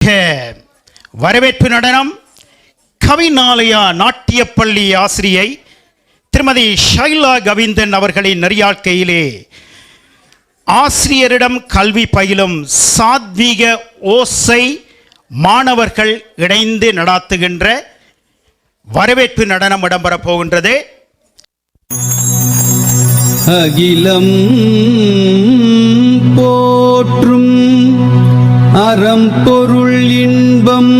மிக்க வரவேற்பு நடனம் கவிநாலயா நாட்டியப்பள்ளி ஆசிரியை திருமதி ஷைலா கவிந்தன் அவர்களின் நெறியாழ்க்கையிலே ஆசிரியரிடம் கல்வி பயிலும் சாத்வீக ஓசை மாணவர்கள் இணைந்து நடாத்துகின்ற வரவேற்பு நடனம் இடம்பெறப் போகின்றது. அகிலம் போற்றும் அறம் பொருள் இன்பம்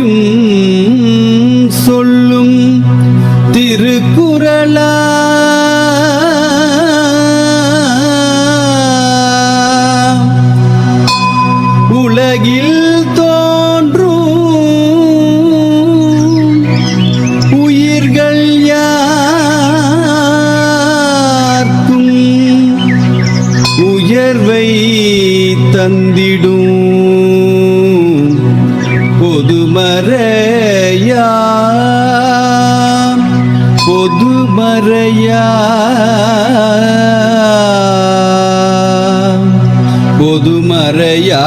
அனைத்தையும் சொல்லும் திருக்குறளா உலகில் உயிர்கள் யார்க்கும் உயர்வை தந்திடும் பொதுமறையா பொதுமறையா பொதுமறையா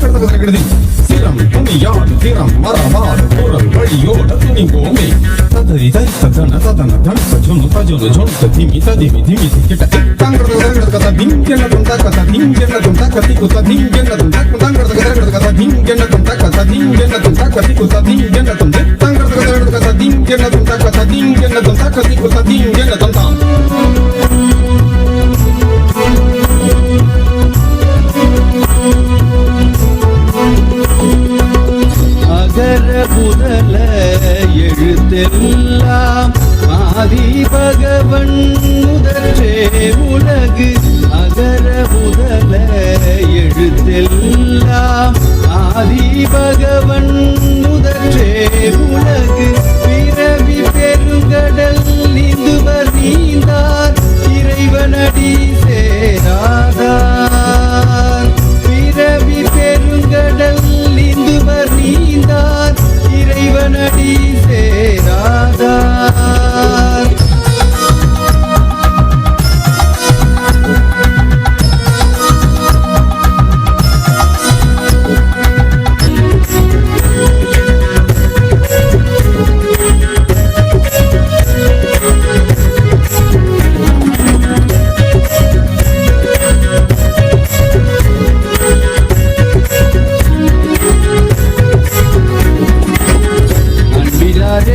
சிரம் துணியாடு திறம் மரபாடு குரல் வழியோட துணிவோமே ததரி தை ததன ததன தன் சஜுனு தஜுனு ஜொன் ததிமி ததிமி திமி திக்கிட்ட தங்கறது கத திங்கென துண்டா கத திங்கென துண்டா கதி குத திங்கென துண்டா தங்கறது கத திங்கென துண்டா கத திங்கென துண்டா கதி குத திங்கென துண்டா தங்கறது கத திங்கென துண்டா கத திங்கென துண்டா கதி குத திங்கென துண்டா அகர முதல எழுத்தெல்லாம் ஆதி பகவன் முதற்றே உலகு அகர முதல எழுத்தெல்லாம் ஆதி பகவன் முதற்றே உலகு பிறவி பெருங்கடல் நீந்துவர் நீந்தார் இறைவனடி சேராதார் பிறவி பெருங்கடல் நீந்துவர் நீந்தார் இறைவனடி சேராதார்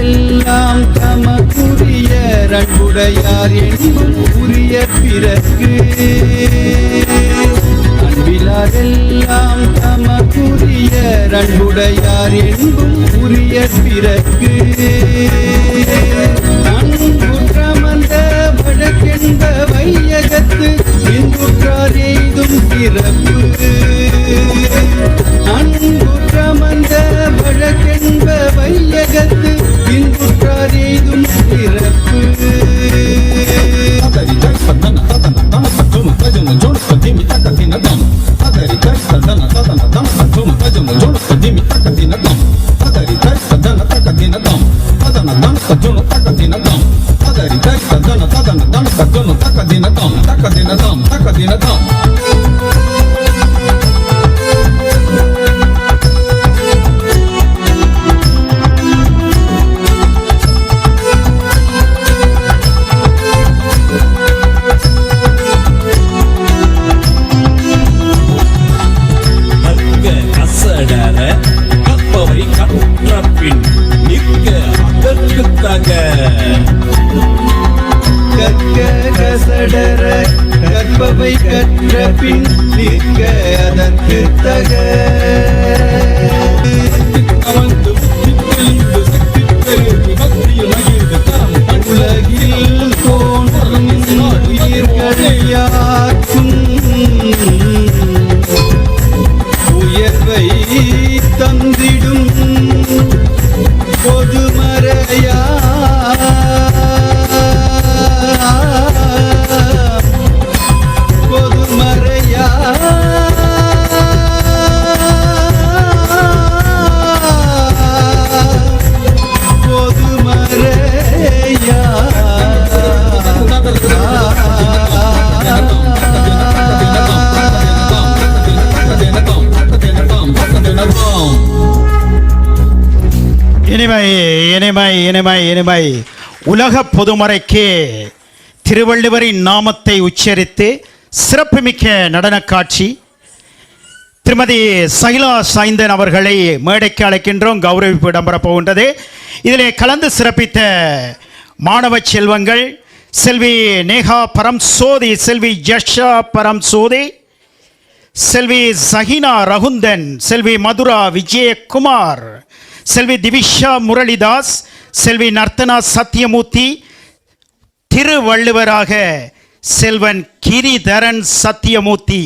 எல்லாம் தமக்குரிய அன்புடையார் என்பும் உரிய பிறகு அன்பிலாரெல்லாம் தமக்குரிய அன்புடையார் என்பும் உரிய பிறகு அன்புற்றமந்த வழக்கென்ப வையகத்து இன்புற்றார் எய்தும் சிறப்பு அன்புற்றமந்த வழக்கென்ப வையகத்து இன்புற்றார் எய்தும் சிறப்பு கற்பவை கற்ற பின் நிற்க அதற்கு தக உலகில் தோன்றும் உயிர்களை யாக்கும் உயர்வை வந்திடும் பொதுமறையா பொதுமறையா பொதுமறையா இனிமை இனிமை இனிமை இனிமை. உலக பொதுமறைக்கு திருவள்ளுவரின் நாமத்தை உச்சரித்து சிறப்புமிக்க நடன காட்சி. திருமதி சைலா சாய்ந்தன் அவர்களை மேடைக்கு அழைக்கின்றோம். கௌரவிப்பு இடம்பெறப் போகின்றது. இதிலே கலந்து சிறப்பித்த மாணவ செல்வங்கள் செல்வி நேஹா பரம்சோதி, செல்வி ஜஷா பரம்சோதி, செல்வி சஹினா ரகுந்தன், செல்வி மதுரா விஜயகுமார், செல்வி திவிஷா முரளிதாஸ், செல்வி நர்த்தனா சத்தியமூர்த்தி, திருவள்ளுவராக செல்வன் கிரிதரன் சத்தியமூர்த்தி.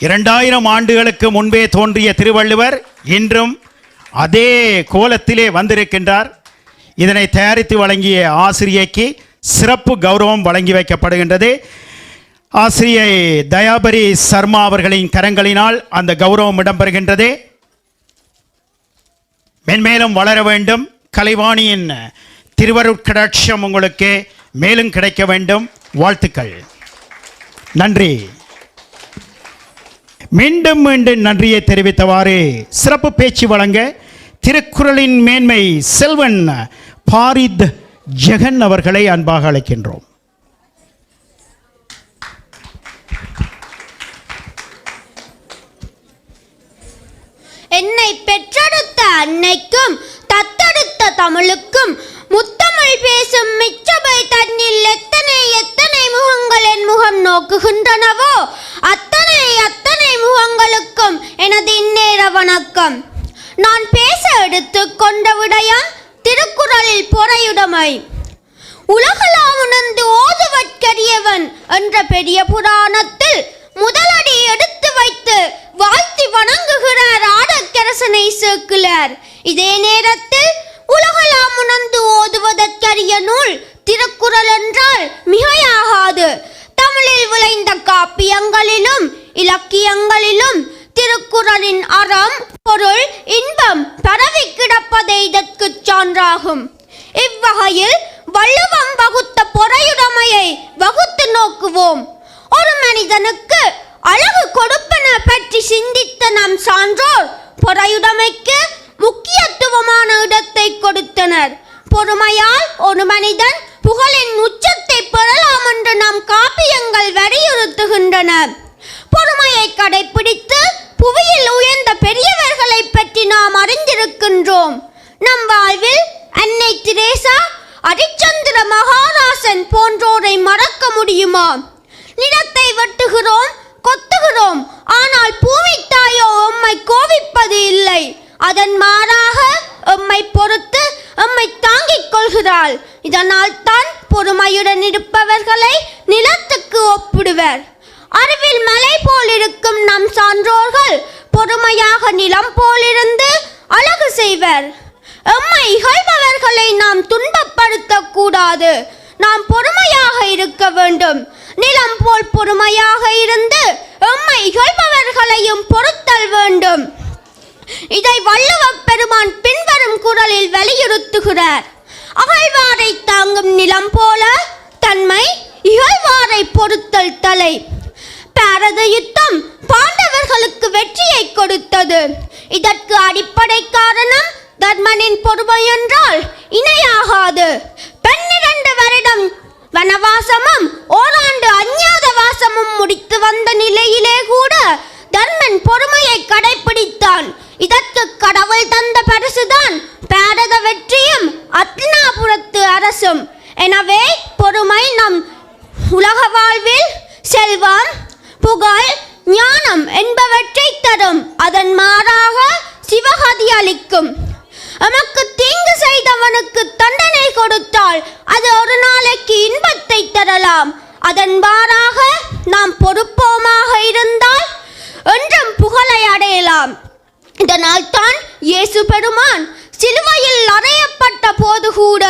2000 ஆண்டுகளுக்கு முன்பே தோன்றிய திருவள்ளுவர் இன்றும் அதே கோலத்திலே வந்திருக்கின்றார். இதனை தயாரித்து வழங்கிய ஆசிரியைக்கு சிறப்பு கௌரவம் வழங்கி வைக்கப்படுகின்றது. ஆசிரியை தயாபரி சர்மா அவர்களின் கரங்களினால் அந்த கௌரவம் இடம்பெறுகின்றது. மென்மேலும் வளர வேண்டும். கலைவாணியின் திருவருட்கடாட்சம் உங்களுக்கு மேலும் கிடைக்க வேண்டும். வாழ்த்துக்கள். நன்றி. மீண்டும் மீண்டும் நன்றியை தெரிவித்தவாறு சிறப்பு பேச்சு வழங்க திருக்குறளின் மேன்மை செல்வன் பாரித் ஜெகன் அவர்களை அன்பாக அழைக்கின்றோம். என்னை பெற்றெடுத்த அன்னைக்கும் தத்தெடுத்த தமிழுக்கும் முத்தமிழ் பேசும் மிச்சபை தன்னில் எத்தனை எத்தனை முகங்கள் என் முகம் நோக்குகின்றனவோ அத்தனை அத்தனை முகங்களுக்கும் எனது இந்நேர வணக்கம். நான் பேச எடுத்து கொண்ட விடயம் திருக்குறளில் பொறையுடைமை. உலகளாம் உணர்ந்து ஓதுவற்கரியவன் என்ற பெரிய புராணத்தில் முதலடி எடுத்து வைத்து வாழ்த்தி வணங்குகிறார் ஆடக்கரசனை சேக்கிழார். இதே நேரத்தில் உலகளாம் உணர்ந்து ஓதுவதற்கரிய நூல் திருக்குறள் என்றால் மிகையாகாது. தமிழில் விளைந்த காப்பியங்களிலும் இலக்கியங்களிலும் திருக்குறளின் அறம், பொருள், இன்பம் பரவி கிடப்பதே இதற்கு சான்றாகும். இவ்வகையில் வள்ளுவம் வகுத்த பொறையுடைமையை வகுத்து நோக்குவோம். ஒரு மனிதனுக்கு அழகு கொடுப்பன பற்றி சிந்தித்த நம் சான்றோர் பொறையுடைமைக்கு முக்கியத்துவமான இடத்தை கொடுத்தனர். பொறுமையால் ஒரு மனிதன் புகழின் உச்சத்தை பெறலாம் என்று நம் காப்பியங்கள் வலியுறுத்துகின்றன. பொறுமையை கடைபிடித்து புவியில் உயர்ந்த பெரியவர்களை பற்றி நாம் அறிந்திருக்கின்றோம். நம் வாழ்வில் அன்னை தெரேசா, அரிச்சந்திர மகாராசன் போன்றோரை மறக்க முடியுமா? நிலத்தை வெட்டுகிறோம், கொத்துகிறோம், ஆனால் பூமி தாயோ எம்மை கோபிப்பது இல்லை. அதன் மாறாக எம்மை பொறுத்து எம்மை தாங்கிக் கொள்கிறாள். இதனால் தான் பொறுமையுடன் இருப்பவர்களை நிலத்துக்கு ஒப்பிடுவர். அறிவில் மலை போல் இருக்கும் நம் சான்றோர்கள் பொறுமையாக நிலம் போலிருந்து அழகு செய்வர். எம்மை இகழ்பவர்களை நாம் துன்பப்படுத்த கூடாது. நாம் பொறுமையாக இருக்க வேண்டும். நிலம் போல் பொறுமையாக இருந்து எம்மை இகழ்பவர்களையும் பொறுத்தல் வேண்டும். இதை வள்ளுவப் பெருமான் பின்வரும் குறளில் வலியுறுத்துகிறார். அகழ்வாரை தாங்கும் நிலம் போல தன்மை இகழ்வாரை பொறுத்தல் தலை. பாரத யுத்தம் பாண்டவர்களுக்கு வெற்றியை கொடுத்தது. இதற்கு அடிப்படை காரணம் தர்மனின் பொறுமை என்றால் இணையாகாது. 12 வருடம் வனவாசமும் ஓராண்டு அஞ்ஞாத வாசமும் முடித்து வந்த நிலையிலே கூட தர்மன் பொறுமையை கடைபிடித்தான். இதற்கு கடவுள் தந்த பரிசுதான் பாரத வெற்றியும் அத்தினாபுரத்து அரசும். எனவே பொறுமை நம் உலக வாழ்வில் செல்வம், புகழ், ஞானம் என்பவற்றை தரும். அதன் மாறாக சிவகதி அளிக்கும். நமக்கு தீங்கு செய்தவனுக்கு தண்டனை கொடுத்தால் அது ஒரு நாளைக்கு இன்பத்தை தரலாம். அதன் மாறாக நாம் பொறுப்போமாக இருந்தால் என்றும் புகழை அடையலாம். இதனால் தான் இயேசு பெருமான் சிலுவையில் அறையப்பட்ட போது கூட,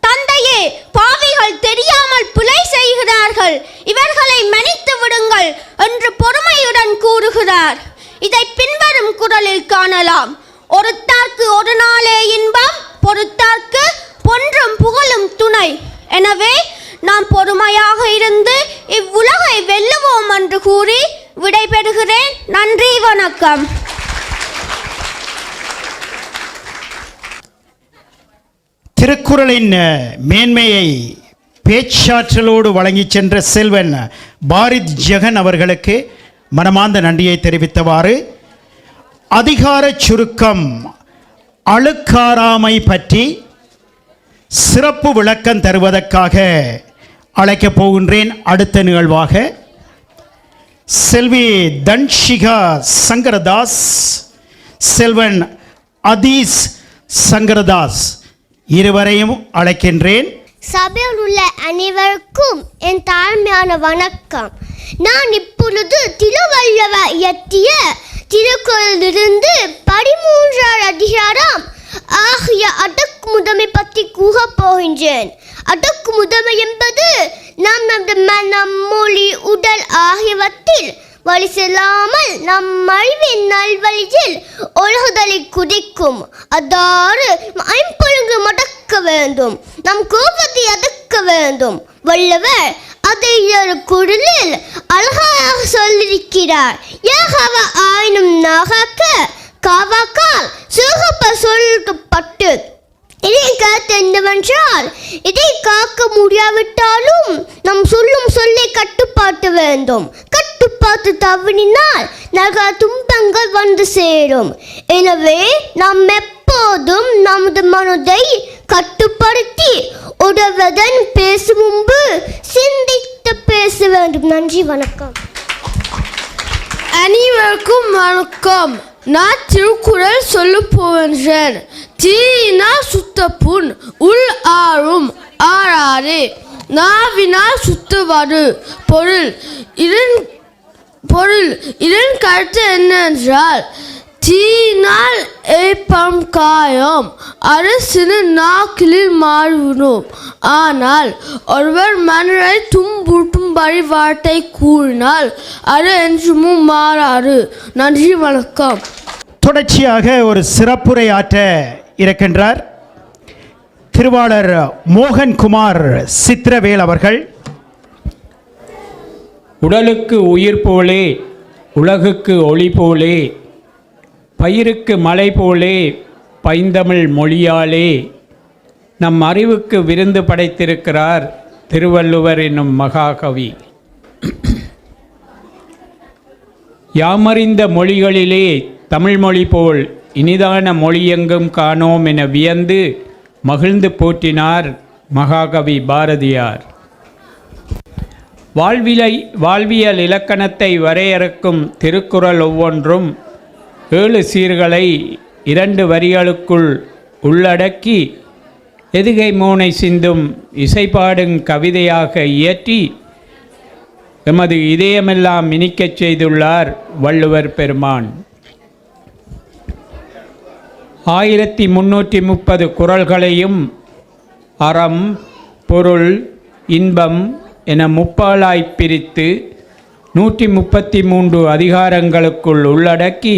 தந்தையே, பாவிகள் தெரியாமல் பிழை செய்கிறார்கள், இவர்களை மன்னித்து விடுங்கள் என்று பொறுமையுடன் கூறுகிறார். இதை பின்வரும் குறளில் காணலாம். ஒருத்தார்க்கு ஒரு நாளே இன்பம், பொறுத்தார்க்கு பொன்றும் புகழும் துணை. எனவே நாம் பொறுமையாக இருந்து இவ்வுலகை வெல்லுவோம் என்று கூறி விடைபெறுகிறேன். நன்றி, வணக்கம். திருக்குறளின் மேன்மையை பேச்சாற்றலோடு வழங்கிச் சென்ற செல்வன் பாரித் ஜெகன் அவர்களுக்கு மனமார்ந்த நன்றியை தெரிவித்தவாறு, அதிகார சுருக்கம் அழுக்காராமை பற்றி சிறப்பு விளக்கம் தருவதற்காக அழைக்கப் போகின்றேன். அடுத்த நிகழ்வாக செல்வி தன்ஷிகா சங்கரதாஸ், செல்வன் அதீஸ் சங்கரதாஸ் இருவரையும் அழைக்கின்றேன். சபையில் உள்ள அனைவருக்கும் என் தாழ்மையான வணக்கம். நான் இப்பொழுது திருவள்ளுவர் இயற்றிய திருக்குறளிலிருந்து 13ஆம் அதிகாரம் ஆகிய அடக்குமுறைமை பற்றி கூறப் போகின்றேன். அடக்குமுறைமை என்பது நம் மனம், மொழி, உடல் ஆகியவற்றில் வழி செல்லாமல் நம் அறிவின் நல்வழியில் ஒழுகுதலை குறிக்கும். அதாவது ஐம்பொழுங்கு மடக்க வேண்டும், நம் கோபத்தை அடக்க வேண்டும். வள்ளுவர் அதை குரலில் அழகாக சொல்லியிருக்கிறார். ஏகவ ஆயினும் நாகாக்க காவாக்கால் சிறப்ப சொல்லப்பட்டு, இதன் கருத்து என்னவென்றால், இதை காக்க முடியாவிட்டாலும் நம் சொல்லும் சொல்லை கட்டுப்பாட்டு வேண்டும். கட்டுப்பாட்டு தவறினால் நரக துன்பங்கள் வந்து சேரும். எனவே நாம் எப்போதும் நமது மனதை கட்டுப்படுத்தி உடவுடன் பேசும் முன்பு சிந்தித்து பேச வேண்டும். நன்றி, வணக்கம். அனைவருக்கும் வணக்கம். நான் திருக்குறள் சொல்ல போகின்றேன். தீயினா சுத்த புண், உள் ஆறும் ஆறாறு, நாவினால் சுத்தவாறு. இதன் கருத்து என்னென்றால், தீயினால் ஏற்படும் காயம் அது சிறு நாட்களில் மாறிவிடும். ஆனால் ஒருவர் மனதை துன்புறுத்தும்படி வார்த்தை கூறினால் அது என்றும் மாறாது. நன்றி, வணக்கம். தொடர்ச்சியாக ஒரு சிறப்புரை ஆற்ற இருக்கின்றார் திருவாளர் மோகன்குமார் சித்திரவேல் அவர்கள். உடலுக்கு உயிர் போலே, உலகுக்கு ஒளி போலே, பயிருக்கு மலை போலே, பைந்தமிழ் மொழியாலே நம் அறிவுக்கு விருந்து படைத்திருக்கிறார் திருவள்ளுவர் என்னும் மகாகவி. யாமறிந்த மொழிகளிலே தமிழ்மொழி போல் இனிதான மொழியெங்கும் காணோம் என வியந்து மகிழ்ந்து போற்றினார் மகாகவி பாரதியார். வாழ்வியல் இலக்கணத்தை வரையறுக்கும் திருக்குறள் ஒவ்வொன்றும் 7 சீர்களை 2 வரிகளுக்குள் உள்ளடக்கி எதுகை மோனை சிந்தும் இசைப்பாடும் கவிதையாக இயற்றி எமது இதயமெல்லாம் இனிக்கச் செய்துள்ளார் வள்ளுவர் பெருமான். 1330 குறள்களையும் அறம், பொருள், இன்பம் என முப்பாலாய் பிரித்து 133 அதிகாரங்களுக்குள் உள்ளடக்கி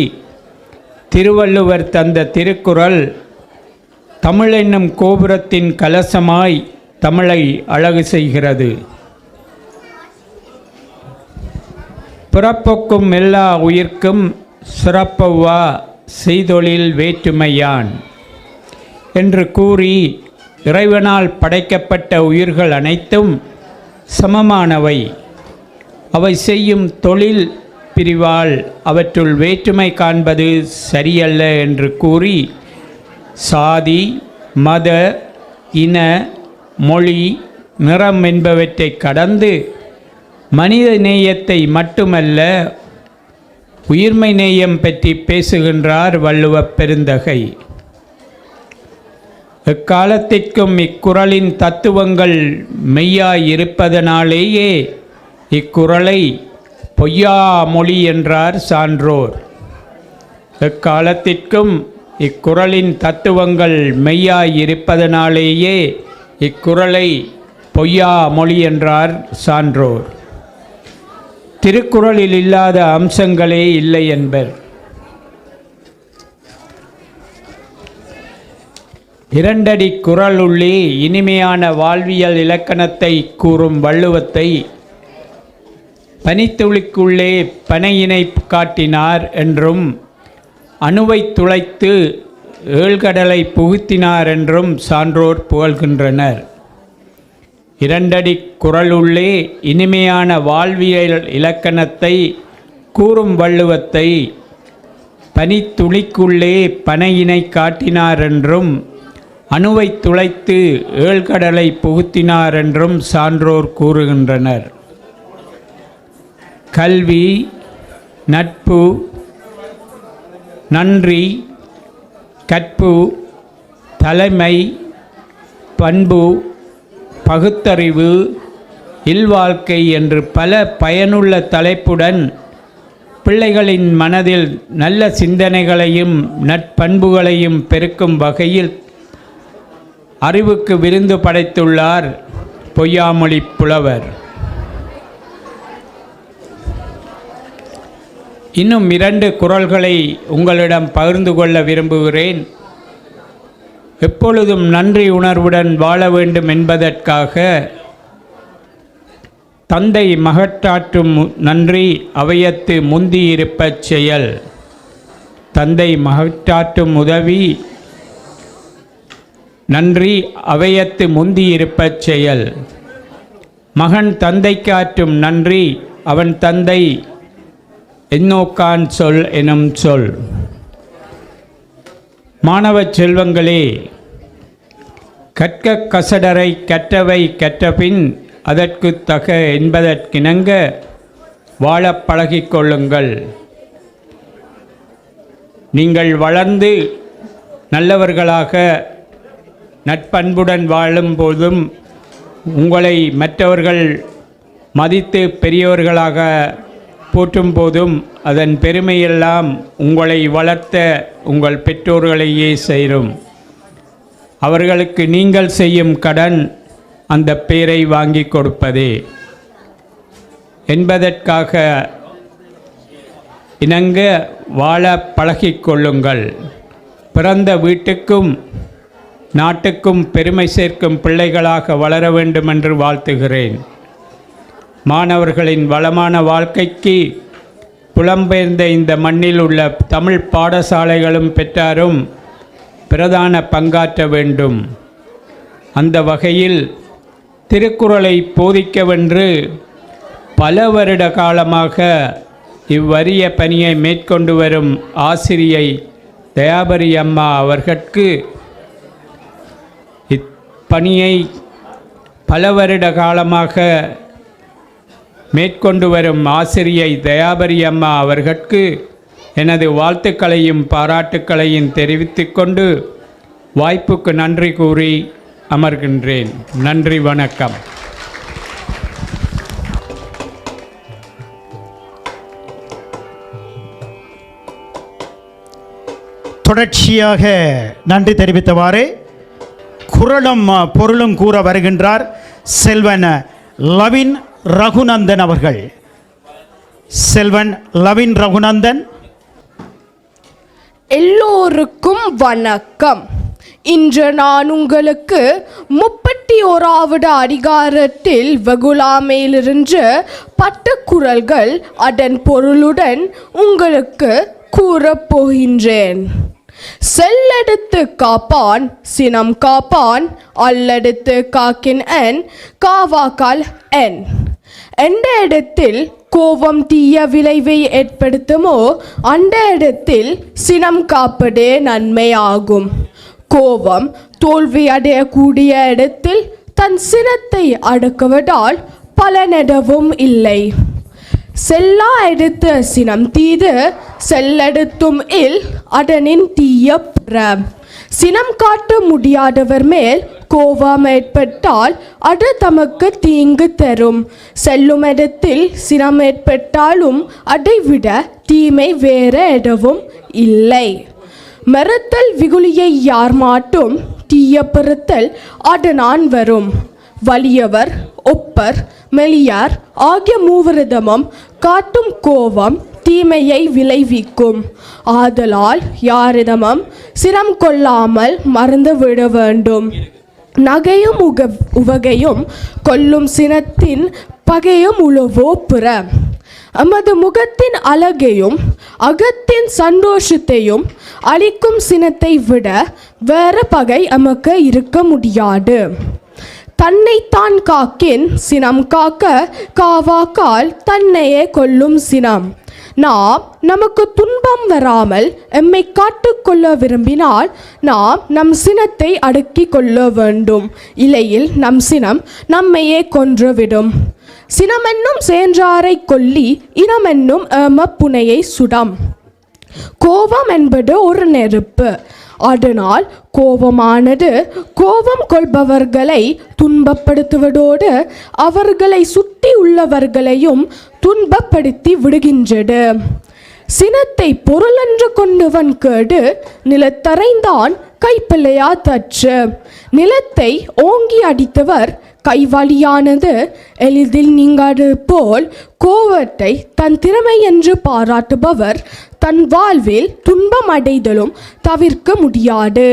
திருவள்ளுவர் தந்த திருக்குறள் தமிழ் என்னும் கோபுரத்தின் கலசமாய் தமிழை அழகு செய்கிறது. பிறப்பொக்கும் எல்லா உயிர்க்கும் சிறப்பவ்வா செய்தொழில் வேற்றுமையான் என்று கூறி இறைவனால் படைக்கப்பட்ட உயிர்கள் அனைத்தும் சமமானவை, அவை செய்யும் தொழில் பிரிவால் அவற்றுள் வேற்றுமை காண்பது சரியல்ல என்று கூறி சாதி, மத, இன, மொழி, நிறம் என்பவற்றை கடந்து மனித நேயத்தை மட்டுமல்ல உயிர்மை நேயம் பற்றி பேசுகின்றார் வள்ளுவப் பெருந்தகை. எக்காலத்திற்கும் இக்குறளின் தத்துவங்கள் மெய்யாய் இருப்பதனாலேயே இக்குறளை பொய்யா மொழி என்றார் சான்றோர். எக்காலத்திற்கும் இக்குறளின் தத்துவங்கள் மெய்யாய் இருப்பதனாலேயே இக்குறளை பொய்யா மொழி என்றார் சான்றோர். திருக்குறளில் இல்லாத அம்சங்களே இல்லை என்பர். இரண்டடி குறளுள்ளே இனிமையான வாழ்வியல் இலக்கணத்தை கூறும் வள்ளுவத்தை பனித்துளிக்குள்ளே பனையினை காட்டினார் என்றும் அணுவை துளைத்து ஏழ்கடலை புகுத்தினார் என்றும் சான்றோர் புகழ்கின்றனர். இரண்டடி குறளுள்ளே இனிமையான வாழ்வியல் இலக்கணத்தை கூறும் வள்ளுவத்தை பனித்துளிக்குள்ளே பனையினை காட்டினார் என்றும் அணுவை துளைத்து ஏழ்கடலை புகுத்தினார் என்றும் சான்றோர் கூறுகின்றனர். கல்வி, நட்பு, நன்றி, கற்பு, தலைமை, பண்பு, பகுத்தறிவு, இல்வாழ்க்கை என்று பல பயனுள்ள தலைப்புடன் பிள்ளைகளின் மனதில் நல்ல சிந்தனைகளையும் நற்பண்புகளையும் பெருக்கும் வகையில் அறிவுக்கு விருந்து படைத்துள்ளார் பொய்யாமொழி புலவர். இன்னும் 2 குறள்களை உங்களிடம் பகிர்ந்து கொள்ள விரும்புகிறேன். எப்பொழுதும் நன்றி உணர்வுடன் வாழ வேண்டும் என்பதற்காக தந்தை மகட்டாற்றும் நன்றி அவையத்து முந்தியிருப்பச் செயல். தந்தை மகட்டாற்றும் உதவி நன்றி அவையத்து முந்தியிருப்பச் செயல். மகன் தந்தைக்காற்றும் நன்றி அவன் தந்தை எண்ணோக்கான் சொல் எனும் சொல். மாணவ செல்வங்களே, கற்க கசடரை கற்றவை கற்றபின் அதற்கு தக என்பதற்கிணங்க வாழப் பழகிக்கொள்ளுங்கள். நீங்கள் வளர்ந்து நல்லவர்களாக நட்பண்புடன் வாழும்போதும் உங்களை மற்றவர்கள் மதித்து பெரியவர்களாக போற்றும் போதும் அதன் பெருமையெல்லாம் உங்களை வளர்த்த உங்கள் பெற்றோர்களையே சேரும். அவர்களுக்கு நீங்கள் செய்யும் கடன் அந்த பேரை வாங்கி கொடுப்பதே என்பதற்காக இணங்க வாழ பழகிக்கொள்ளுங்கள். பிறந்த வீட்டுக்கும் நாட்டுக்கும் பெருமை சேர்க்கும் பிள்ளைகளாக வளர வேண்டும் என்று வாழ்த்துகிறேன். மாணவர்களின் வளமான வாழ்க்கைக்கு புலம்பெயர்ந்த இந்த மண்ணில் உள்ள தமிழ் பாடசாலைகளும் பெற்றாரும் பிரதான பங்காற்ற வேண்டும். அந்த வகையில் திருக்குறளை போதிக்கவென்று பல வருட காலமாக இவ்வரிய பணியை மேற்கொண்டு வரும் ஆசிரியை தயாபரி அம்மா அவர்களுக்கு இப்பணியை பல வருட காலமாக மேற்கொண்டு வரும் ஆசிரியை தயாபரி அம்மா அவர்களுக்கு எனது வாழ்த்துக்களையும் பாராட்டுக்களையும் தெரிவித்துக் கொண்டு வாய்ப்புக்கு நன்றி கூறி அமர்கின்றேன். நன்றி, வணக்கம். தொடர்ச்சியாக நன்றி தெரிவித்தவாறு குறளும் பொருளும் கூற வருகின்றார் செல்வன் லவின் ரகுநந்தன் அவர்கள். செல்வன் லவின் ரகுநந்தன். எல்லோருக்கும் வணக்கம். இன்று நான் உங்களுக்கு 31வது அதிகாரத்தில் வெகுளாமையிலிருந்து 10 குறள்கள் அதன் பொருளுடன் உங்களுக்கு கூறப்போகின்றேன். செல்லெடுத்து காப்பான் சினம் காப்பான் அல்லெடுத்து காக்கின் என் காவாக்கால் என். எந்த இடத்தில் கோபம் தீய விளைவை ஏற்படுத்துமோ அந்த இடத்தில் சினம் காப்பதே நன்மையாகும். கோபம் தோல்வி அடையக்கூடிய இடத்தில் தன் சினத்தை அடக்குவதால் பலனெடவும் இல்லை. செல்லா எடுத்து சினம் தீது செல்லெடுத்தும் இல் அதனின் தீய பிற. சினம் காட்ட முடியாதவர் மேல் கோபம் ஏற்பட்டால் அது தமக்கு தீங்கு தரும். செல்லும் இடத்தில் சினம் ஏற்பட்டாலும் அதைவிட தீமை வேற எதுவும் இல்லை. மறுத்தல் விகுலியை யார் மாட்டும், தீய பெறுத்தல் அதனான் வரும். வலியவர் ஒப்பர் மெலியார் ஆகிய மூவரிடமும் காட்டும் கோபம் தீமையை விளைவிக்கும். ஆதலால் யாரிடமும் சிரம் கொள்ளாமல் மறந்து விட வேண்டும். நகையும் உவகையும் கொல்லும் சினத்தின் பகையும் உழவோ பிற. எமது முகத்தின் அழகையும் அகத்தின் சந்தோஷத்தையும் அளிக்கும் சினத்தை விட வேற பகை எமக்கு இருக்க முடியாது. தன்னைத்தான் காக்கின் சினம் காக்க காவாக்கால் தன்னையே கொல்லும் சினம். நாம் நமக்கு துன்பம் வராமல் எம்மை காட்டுக்கொள்ள விரும்பினால் நாம் நம் சினத்தை அடக்கி கொள்ள வேண்டும். இல்லையில் நம் சினம் நம்மையே கொன்றுவிடும். சினமென்னும் சேன்றாரை கொல்லி இனமென்னும் ஏம புனையை சுடம். கோபம் என்பது ஒரு நெருப்பு. அதனால் கோபமானது கோபம் கொள்பவர்களை துன்பப்படுத்துவதோடு அவர்களை சுற்றி உள்ளவர்களையும் துன்பப்படுத்தி விடுகின்றது. சினத்தை பொருளென்று கொண்டவன் கேடு நிலத்தரைந்தான் கைப்பிள்ளையா தற்று. நிலத்தை ஓங்கி அடித்தவர் கைவலியானது எளிதில் நீங்காது போல் கோபத்தை தன் திறமை என்று பாராட்டுபவர் தன் வாழ்வில் துன்பம் அடைதலும் தவிர்க்க முடியாது.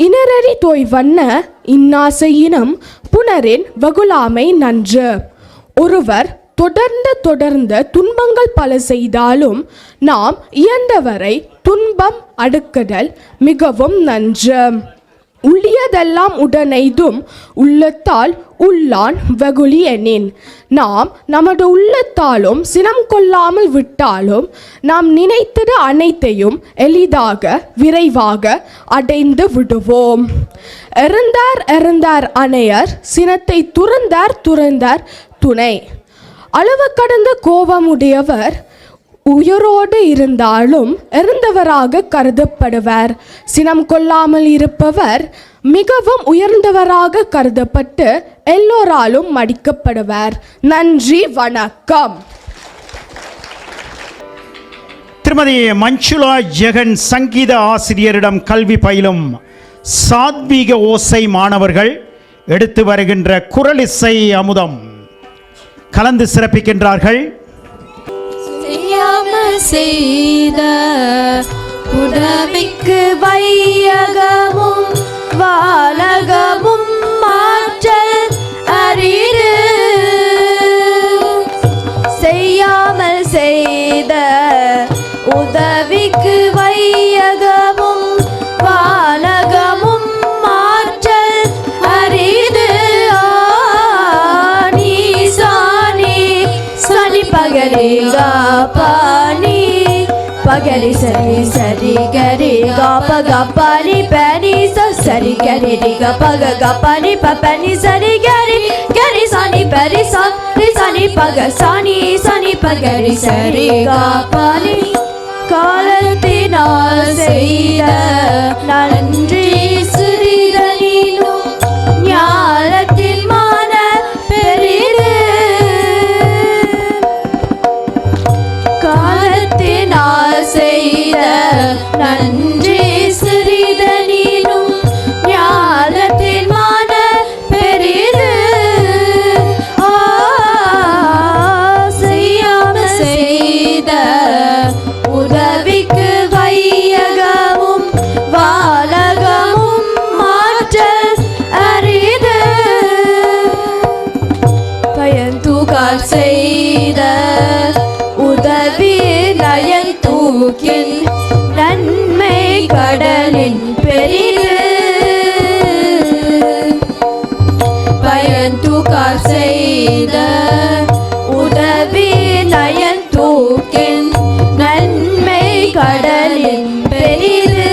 இனரறி தோய்வண்ண இன்னாசையினம் புனரின் வகுலாமை நன்று. ஒருவர் தொடர்ந்து துன்பங்கள் பல செய்தாலும் நாம் இயன்றவரை துன்பம் அடுக்குதல் மிகவும் நன்று. உள்ளியதெல்லாம் உடனெய்தும் உள்ளத்தால் உள்ளான் வெகுளி எனின். நாம் நமது உள்ளத்தாலும் சினம் கொள்ளாமல் விட்டாலும் நாம் நினைத்தது அனைத்தையும் எளிதாக விரைவாக அடைந்து விடுவோம். எறந்தார் அணையர் சினத்தை துறந்தார் துணை. அளவு கடந்த கோபமுடையவர் உயிரோடு இருந்தாலும் இறந்தவராக கருதப்படுவர். சினம் கொள்ளாமல் இருப்பவர் மிகவும் உயர்ந்தவராக கருதப்பட்டு எல்லோராலும் மதிக்கப்படுவர். நன்றி, வணக்கம். திருமதி மஞ்சுளா ஜெகன் சங்கீத ஆசிரியரிடம் கல்வி பயிலும் சாத்வீக ஓசை மாணவர்கள் எடுத்து வருகின்ற குரலிசை அமுதம் கலந்து சிறப்பிக்கின்றார்கள். செய்யாமல் செய்த உடமைக்கு வையகமும் வாலகமும் மாற்றல் அரிது. செய்யாமல் செய்த உதவிக்கு வையகமும் வாலகமும் மாற்றல் அரிது. பகரி கா பானி பகரி சரி சரி கரி கா பக பானி பனி சரி கரி க பக க பானி பனி சரி கரி கரி சானி பரி சானி பக சானி சானி பகரி சரி கா பானி. காலத்தினால் செய்த நன்றி சிறிதனினும் ஞானத்தின் மான பெரிது. செய்த நன்றி சிறிதனினும் ஞானத்தின் மான பெரிது. செய்யாமல் செய்த உதவிக்கு வையகமும் வாலகமும் மாற்றல் அரிது. பயன்துகார் செய்த உதவி நயன் தூக்கின் நன்மை கடலின் பெரிது. பயன்துகார் செய்த உதவி நயன் தூக்கின் நன்மை கடலின் பெரிது.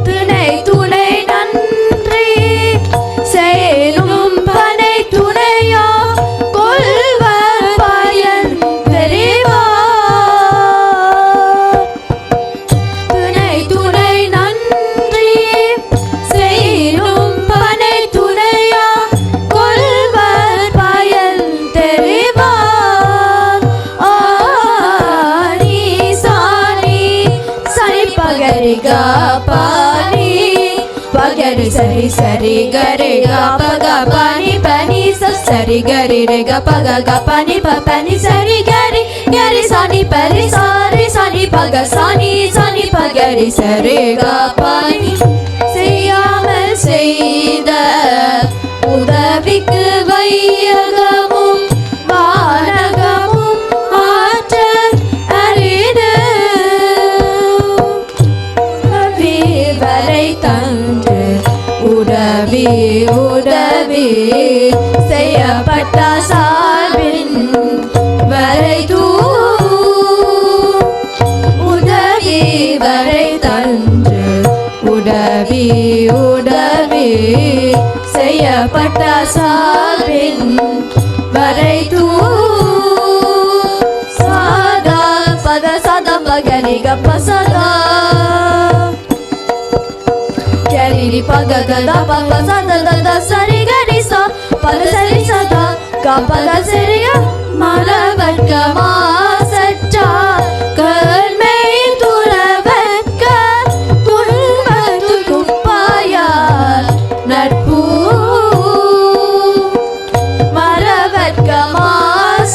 துணை துணை நன்றி செயலும் பனை துணையா கொள்வர் பயன் பெரிவார். gari ga pa ni pa gari sari gari ga pa ni pa ni sa sari gari re ga pa ni pa ni sari gari sa ni pa ni pa sa ni pa gari sari ga pa ni செய்யாமல் செய்த உதவிக்கு வையகமும் வானகமும் ஆற்றல் அரிது உதவி வரை தந்து உதவி செய்யப்பட்ட சார்பின் வரை உதவி வரை தந்து உதவி செய்யப்பட்ட சார்பின் வரை சாதா பத சதம் பகரி கப்ப சதா கரி பக கதா பக சத சரி கரி சா பத சரி சதா கப்பத சரியா மலவர்க்கமா சற்றா கர்மை துறவர்க்க துன்பத்து குப்பாயார் நட்பு மரவர்க்கமா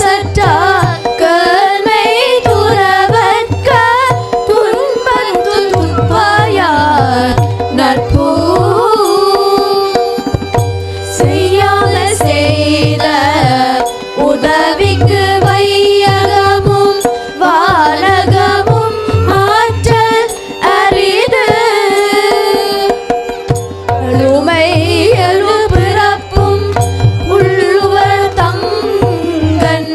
சற்றா கர்மை துறவர்க்க துன்பத்து குப்பாயார் நட்பு செய்யாம செய்த உதவிக்கு வையகமும் வானகமும் ஆற்றல் அரிது அழுமை எழுபிறப்பும் உள்ளுவர் தங்கன்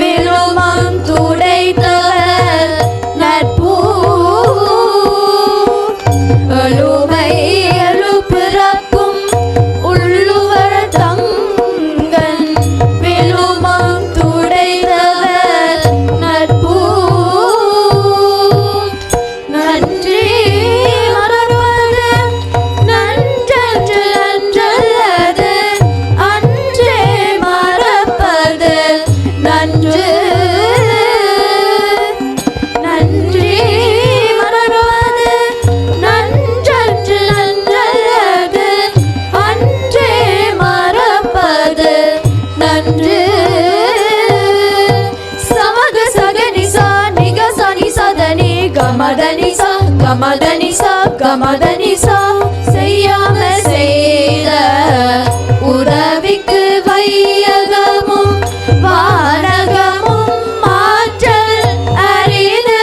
விழுமம் துடைத்தவர் நட்பு அழுமை எழுபிறப்பும் உள்ளுவர் தங்கன் விழுமம் துடைத்தவர் நட்பு நன்றி மறவது நன்றன்று நன்றல்லது அன்றே மறப்பது நன்று நன்றி மறவது நன்றன்று நன்றல்லது அன்றே மறப்பது நன்று சமக சகனி சா நிக சனி சதனி கமதனி சா கமதனி சா செய்யாம செய்த உதவிக்கு வையகமும் வானகமும் ஆற்றல் அரிது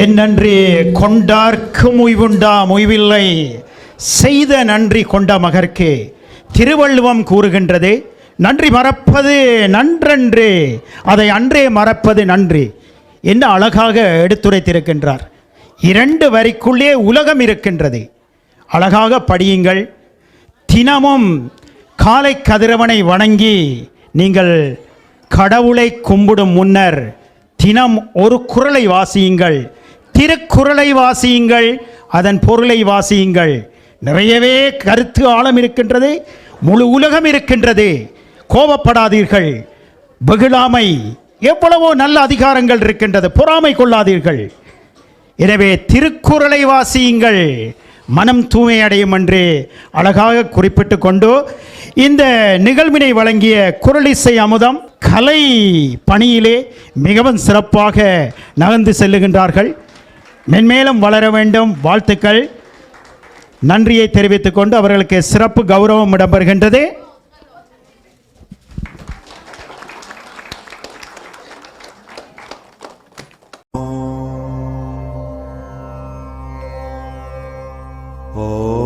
என் நன்றி கொண்டார்க்கு முய்வுண்டா முய்வில்லை செய்த நன்றி கொண்ட மகர்க்கு திருவள்ளுவம் கூறுகின்றது நன்றி மறப்பது நன்றன்று அதை அன்றே மறப்பது நன்றி என்ன அழகாக எடுத்துரைத்திருக்கின்றார் 2 வரிக்குள்ளே உலகம் இருக்கின்றது அழகாக படியுங்கள் தினமும் காலை கதிரவனை வணங்கி நீங்கள் கடவுளை கும்பிடும் முன்னர் தினம் ஒரு குறளை வாசியுங்கள் திருக்குறளை வாசியுங்கள் அதன் பொருளை வாசியுங்கள் நிறையவே கருத்து ஆழம் இருக்கின்றது முழு உலகம் இருக்கின்றது கோபப்படாதீர்கள் வெகுளாமை எவ்வளவோ நல்ல அதிகாரங்கள் இருக்கின்றது பொறாமை கொள்ளாதீர்கள் எனவே திருக்குறளை வாசியுங்கள் மனம் தூய்மை அடையும் என்று அழகாக குறிப்பிட்டு கொண்டு இந்த நிகழ்வினை வழங்கிய குரலிசை அமுதம் கலை பணியிலே மிகவும் சிறப்பாக நகர்ந்து செல்லுகின்றார்கள். மென்மேலும் வளர வேண்டும். வாழ்த்துக்கள். நன்றியை தெரிவித்துக் கொண்டு அவர்களுக்கு சிறப்பு கௌரவம் இடம்பெறுகின்றது. Oh